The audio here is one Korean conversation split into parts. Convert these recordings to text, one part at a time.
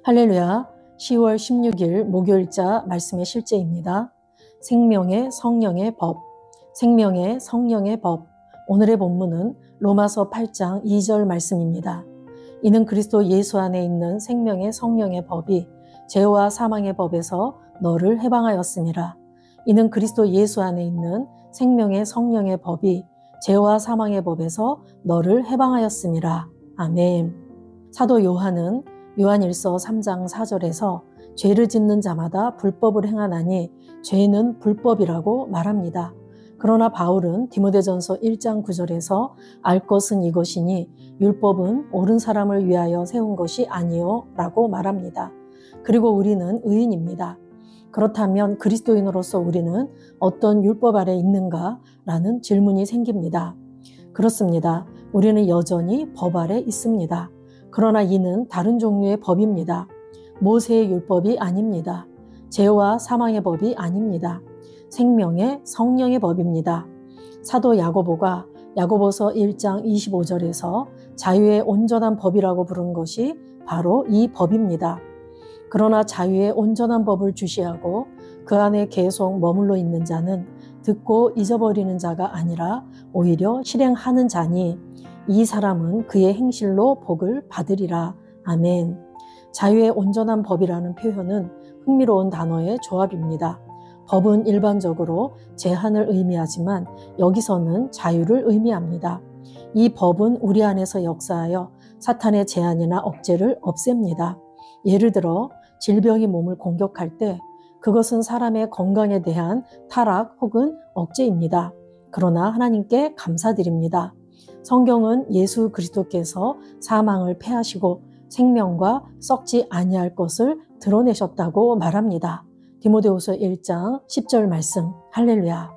할렐루야. 10월 16일 목요일자 말씀의 실제입니다. 생명의 성령의 법, 생명의 성령의 법. 오늘의 본문은 로마서 8장 2절 말씀입니다. 이는 그리스도 예수 안에 있는 생명의 성령의 법이 죄와 사망의 법에서 너를 해방하였음이라. 이는 그리스도 예수 안에 있는 생명의 성령의 법이 죄와 사망의 법에서 너를 해방하였음이라. 아멘. 사도 요한은 요한일서 3장 4절에서 죄를 짓는 자마다 불법을 행하나니 죄는 불법이라고 말합니다. 그러나 바울은 디모데전서 1장 9절에서 알 것은 이것이니 율법은 옳은 사람을 위하여 세운 것이 아니요 라고 말합니다. 그리고 우리는 의인입니다. 그렇다면 그리스도인으로서 우리는 어떤 율법 아래 있는가? 라는 질문이 생깁니다. 그렇습니다. 우리는 여전히 법 아래 있습니다. 그러나 이는 다른 종류의 법입니다. 모세의 율법이 아닙니다. 죄와 사망의 법이 아닙니다. 생명의 성령의 법입니다. 사도 야고보가 야고보서 1장 25절에서 자유의 온전한 법이라고 부른 것이 바로 이 법입니다. 그러나 자유의 온전한 법을 주시하고 그 안에 계속 머물러 있는 자는 듣고 잊어버리는 자가 아니라 오히려 실행하는 자니 이 사람은 그의 행실로 복을 받으리라. 아멘. 자유의 온전한 법이라는 표현은 흥미로운 단어의 조합입니다. 법은 일반적으로 제한을 의미하지만 여기서는 자유를 의미합니다. 이 법은 우리 안에서 역사하여 사탄의 제한이나 억제를 없앱니다. 예를 들어 질병이 몸을 공격할 때 그것은 사람의 건강에 대한 타락 혹은 억제입니다. 그러나 하나님께 감사드립니다. 성경은 예수 그리스도께서 사망을 패하시고 생명과 썩지 아니할 것을 드러내셨다고 말합니다. 디모데후서 1장 10절 말씀. 할렐루야.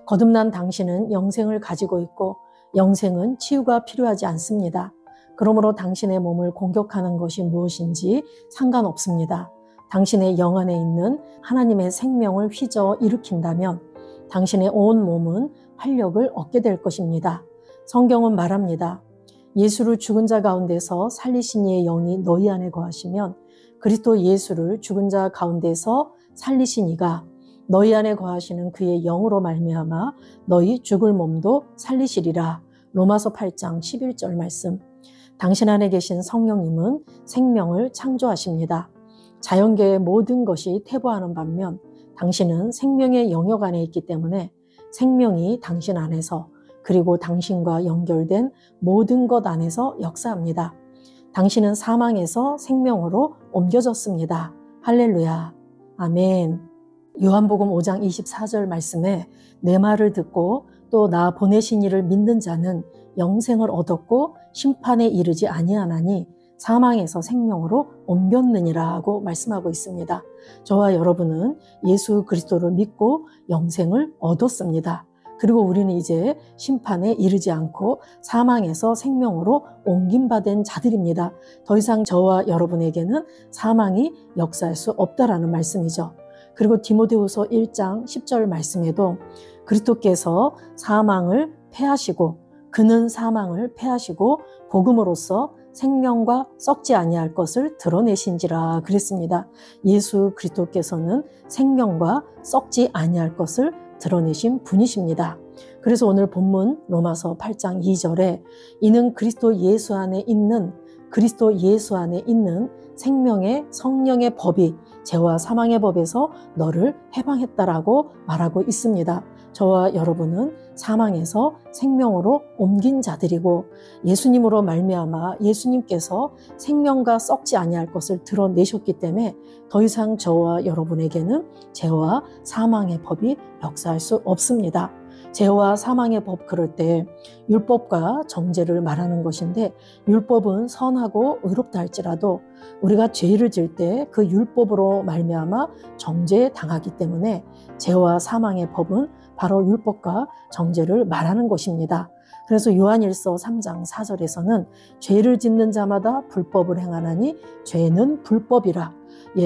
거듭난 당신은 영생을 가지고 있고 영생은 치유가 필요하지 않습니다. 그러므로 당신의 몸을 공격하는 것이 무엇인지 상관없습니다. 당신의 영 안에 있는 하나님의 생명을 휘저 일으킨다면 당신의 온 몸은 활력을 얻게 될 것입니다. 성경은 말합니다. 예수를 죽은 자 가운데서 살리신 이의 영이 너희 안에 거하시면 그리스도 예수를 죽은 자 가운데서 살리신 이가 너희 안에 거하시는 그의 영으로 말미암아 너희 죽을 몸도 살리시리라. 로마서 8장 11절 말씀. 당신 안에 계신 성령님은 생명을 창조하십니다. 자연계의 모든 것이 퇴보하는 반면 당신은 생명의 영역 안에 있기 때문에 생명이 당신 안에서 그리고 당신과 연결된 모든 것 안에서 역사합니다. 당신은 사망에서 생명으로 옮겨졌습니다. 할렐루야. 아멘. 요한복음 5장 24절 말씀에 내 말을 듣고 또 나 보내신 이를 믿는 자는 영생을 얻었고 심판에 이르지 아니하나니 사망에서 생명으로 옮겼느니라 하고 말씀하고 있습니다. 저와 여러분은 예수 그리스도를 믿고 영생을 얻었습니다. 그리고 우리는 이제 심판에 이르지 않고 사망에서 생명으로 옮김받은 자들입니다. 더 이상 저와 여러분에게는 사망이 역사할 수 없다라는 말씀이죠. 그리고 디모데후서 1장 10절 말씀에도 그리스도께서 사망을 패하시고 그는 사망을 패하시고 복음으로써 생명과 썩지 아니할 것을 드러내신지라 그랬습니다. 예수 그리스도께서는 생명과 썩지 아니할 것을 드러내신 분이십니다. 그래서 오늘 본문 로마서 8장 2절에 이는 그리스도 예수 안에 있는 생명의 성령의 법이 죄와 사망의 법에서 너를 해방했다라고 말하고 있습니다. 저와 여러분은 사망에서 생명으로 옮긴 자들이고 예수님으로 말미암아 예수님께서 생명과 썩지 아니할 것을 드러내셨기 때문에 더 이상 저와 여러분에게는 죄와 사망의 법이 역사할 수 없습니다. 죄와 사망의 법 그럴 때 율법과 정죄를 말하는 것인데 율법은 선하고 의롭다 할지라도 우리가 죄를 질 때 그 율법으로 말미암아 정죄에 당하기 때문에 죄와 사망의 법은 바로 율법과 정죄를 말하는 것입니다. 그래서 요한일서 3장 4절에서는 죄를 짓는 자마다 불법을 행하나니 죄는 불법이라.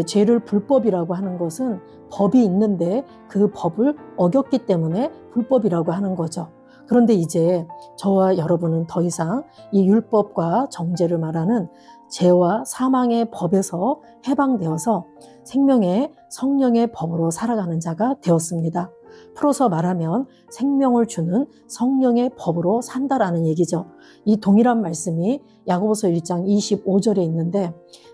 죄를 불법이라고 하는 것은 법이 있는데 그 법을 어겼기 때문에 불법이라고 하는 거죠. 그런데 이제 저와 여러분은 더 이상 이 율법과 정죄를 말하는 죄와 사망의 법에서 해방되어서 생명의 성령의 법으로 살아가는 자가 되었습니다. 풀어서 말하면 생명을 주는 성령의 법으로 산다라는 얘기죠. 이 동일한 말씀이 야고보서 1장 25절에 있는데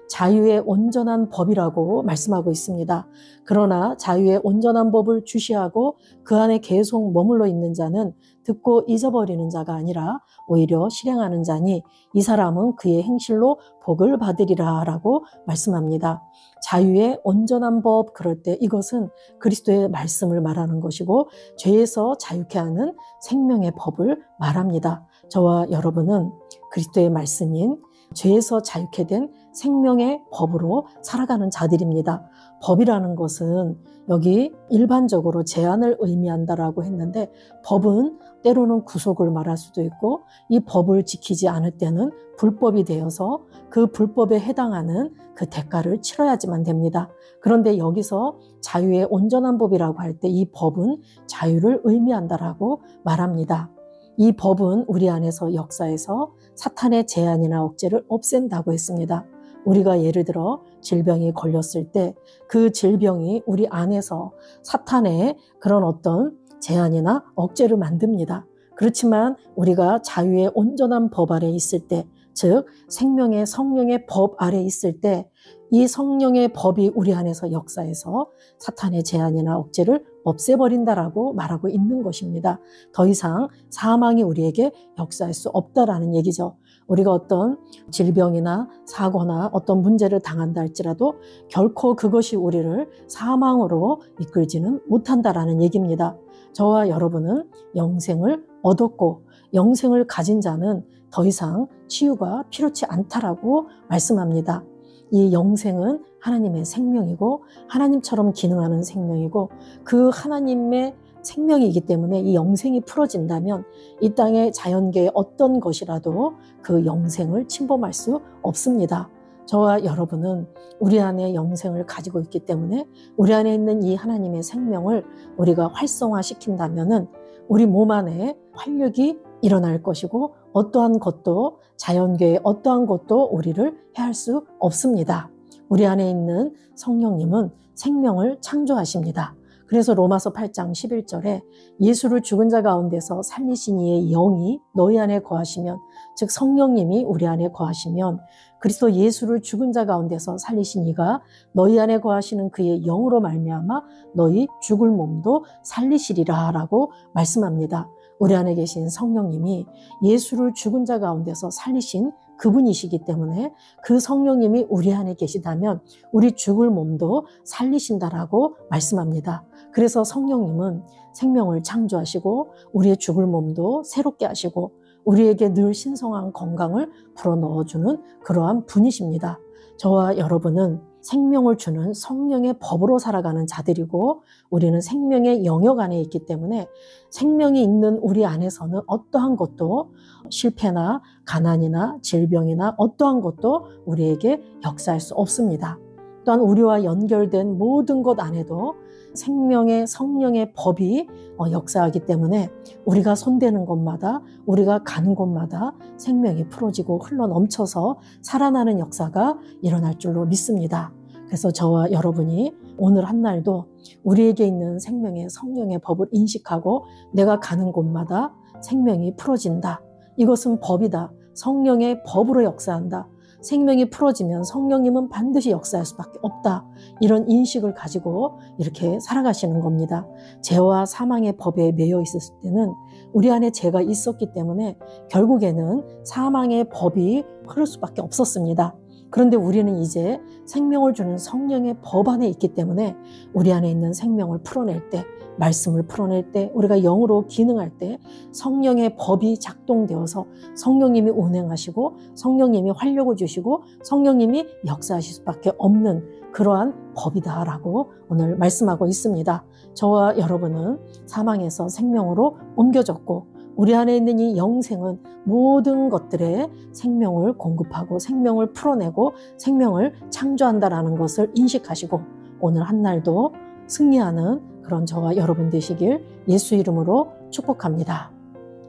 자유의 온전한 법이라고 말씀하고 있습니다. 그러나 자유의 온전한 법을 주시하고 그 안에 계속 머물러 있는 자는 듣고 잊어버리는 자가 아니라 오히려 실행하는 자니 이 사람은 그의 행실로 복을 받으리라 라고 말씀합니다. 자유의 온전한 법, 그럴 때 이것은 그리스도의 말씀을 말하는 것이고 죄에서 자유케 하는 생명의 법을 말합니다. 저와 여러분은 그리스도의 말씀인 죄에서 자유케 된 생명의 법으로 살아가는 자들입니다. 법이라는 것은 여기 일반적으로 제한을 의미한다라고 했는데 법은 때로는 구속을 말할 수도 있고 이 법을 지키지 않을 때는 불법이 되어서 그 불법에 해당하는 그 대가를 치러야지만 됩니다. 그런데 여기서 자유의 온전한 법이라고 할 때 이 법은 자유를 의미한다라고 말합니다. 이 법은 우리 안에서 역사해서 사탄의 제한이나 억제를 없앤다고 했습니다. 우리가 예를 들어 질병이 걸렸을 때 그 질병이 우리 안에서 사탄의 그런 어떤 제한이나 억제를 만듭니다. 그렇지만 우리가 자유의 온전한 법 아래 있을 때, 즉 생명의 성령의 법 아래 있을 때 이 성령의 법이 우리 안에서 역사해서 사탄의 제한이나 억제를 없애버린다라고 말하고 있는 것입니다. 더 이상 사망이 우리에게 역사할 수 없다라는 얘기죠. 우리가 어떤 질병이나 사고나 어떤 문제를 당한다 할지라도 결코 그것이 우리를 사망으로 이끌지는 못한다라는 얘기입니다. 저와 여러분은 영생을 얻었고 영생을 가진 자는 더 이상 치유가 필요치 않다라고 말씀합니다. 이 영생은 하나님의 생명이고 하나님처럼 기능하는 생명이고 그 하나님의 생명이기 때문에 이 영생이 풀어진다면 이 땅의 자연계의 어떤 것이라도 그 영생을 침범할 수 없습니다. 저와 여러분은 우리 안에 영생을 가지고 있기 때문에 우리 안에 있는 이 하나님의 생명을 우리가 활성화시킨다면은 우리 몸 안에 활력이 일어날 것이고 어떠한 것도 자연계의 어떠한 것도 우리를 해할 수 없습니다. 우리 안에 있는 성령님은 생명을 창조하십니다. 그래서 로마서 8장 11절에 예수를 죽은 자 가운데서 살리신 이의 영이 너희 안에 거하시면, 즉 성령님이 우리 안에 거하시면 그리스도 예수를 죽은 자 가운데서 살리신 이가 너희 안에 거하시는 그의 영으로 말미암아 너희 죽을 몸도 살리시리라 라고 말씀합니다. 우리 안에 계신 성령님이 예수를 죽은 자 가운데서 살리신 그분이시기 때문에 그 성령님이 우리 안에 계시다면 우리 죽을 몸도 살리신다라고 말씀합니다. 그래서 성령님은 생명을 창조하시고 우리의 죽을 몸도 새롭게 하시고 우리에게 늘 신성한 건강을 불어넣어주는 그러한 분이십니다. 저와 여러분은 생명을 주는 성령의 법으로 살아가는 자들이고 우리는 생명의 영역 안에 있기 때문에 생명이 있는 우리 안에서는 어떠한 것도 실패나 가난이나 질병이나 어떠한 것도 우리에게 역사할 수 없습니다. 또한 우리와 연결된 모든 것 안에도 생명의 성령의 법이 역사하기 때문에 우리가 손대는 곳마다 우리가 가는 곳마다 생명이 풀어지고 흘러넘쳐서 살아나는 역사가 일어날 줄로 믿습니다. 그래서 저와 여러분이 오늘 한 날도 우리에게 있는 생명의 성령의 법을 인식하고 내가 가는 곳마다 생명이 풀어진다. 이것은 법이다. 성령의 법으로 역사한다. 생명이 풀어지면 성령님은 반드시 역사할 수밖에 없다. 이런 인식을 가지고 이렇게 살아가시는 겁니다. 죄와 사망의 법에 매여 있었을 때는 우리 안에 죄가 있었기 때문에 결국에는 사망의 법이 흐를 수밖에 없었습니다. 그런데 우리는 이제 생명을 주는 성령의 법 안에 있기 때문에 우리 안에 있는 생명을 풀어낼 때, 말씀을 풀어낼 때, 우리가 영으로 기능할 때 성령의 법이 작동되어서 성령님이 운행하시고 성령님이 활력을 주시고 성령님이 역사하실 수밖에 없는 그러한 법이다라고 오늘 말씀하고 있습니다. 저와 여러분은 사망에서 생명으로 옮겨졌고 우리 안에 있는 이 영생은 모든 것들의 생명을 공급하고 생명을 풀어내고 생명을 창조한다라는 것을 인식하시고 오늘 한 날도 승리하는 그런 저와 여러분 되시길 예수 이름으로 축복합니다.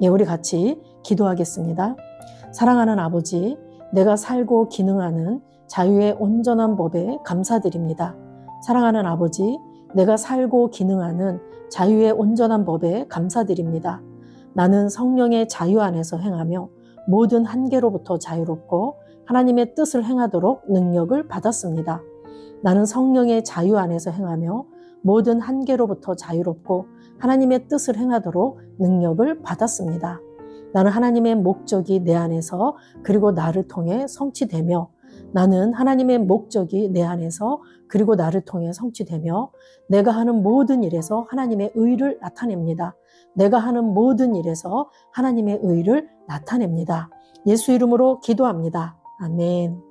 예, 우리 같이 기도하겠습니다. 사랑하는 아버지, 내가 살고 기능하는 자유의 온전한 법에 감사드립니다. 사랑하는 아버지, 내가 살고 기능하는 자유의 온전한 법에 감사드립니다. 나는 성령의 자유 안에서 행하며 모든 한계로부터 자유롭고 하나님의 뜻을 행하도록 능력을 받았습니다. 나는 성령의 자유 안에서 행하며 모든 한계로부터 자유롭고 하나님의 뜻을 행하도록 능력을 받았습니다. 나는 하나님의 목적이 내 안에서 그리고 나를 통해 성취되며 나는 하나님의 목적이 내 안에서 그리고 나를 통해 성취되며 내가 하는 모든 일에서 하나님의 의를 나타냅니다. 내가 하는 모든 일에서 하나님의 의를 나타냅니다. 예수 이름으로 기도합니다. 아멘.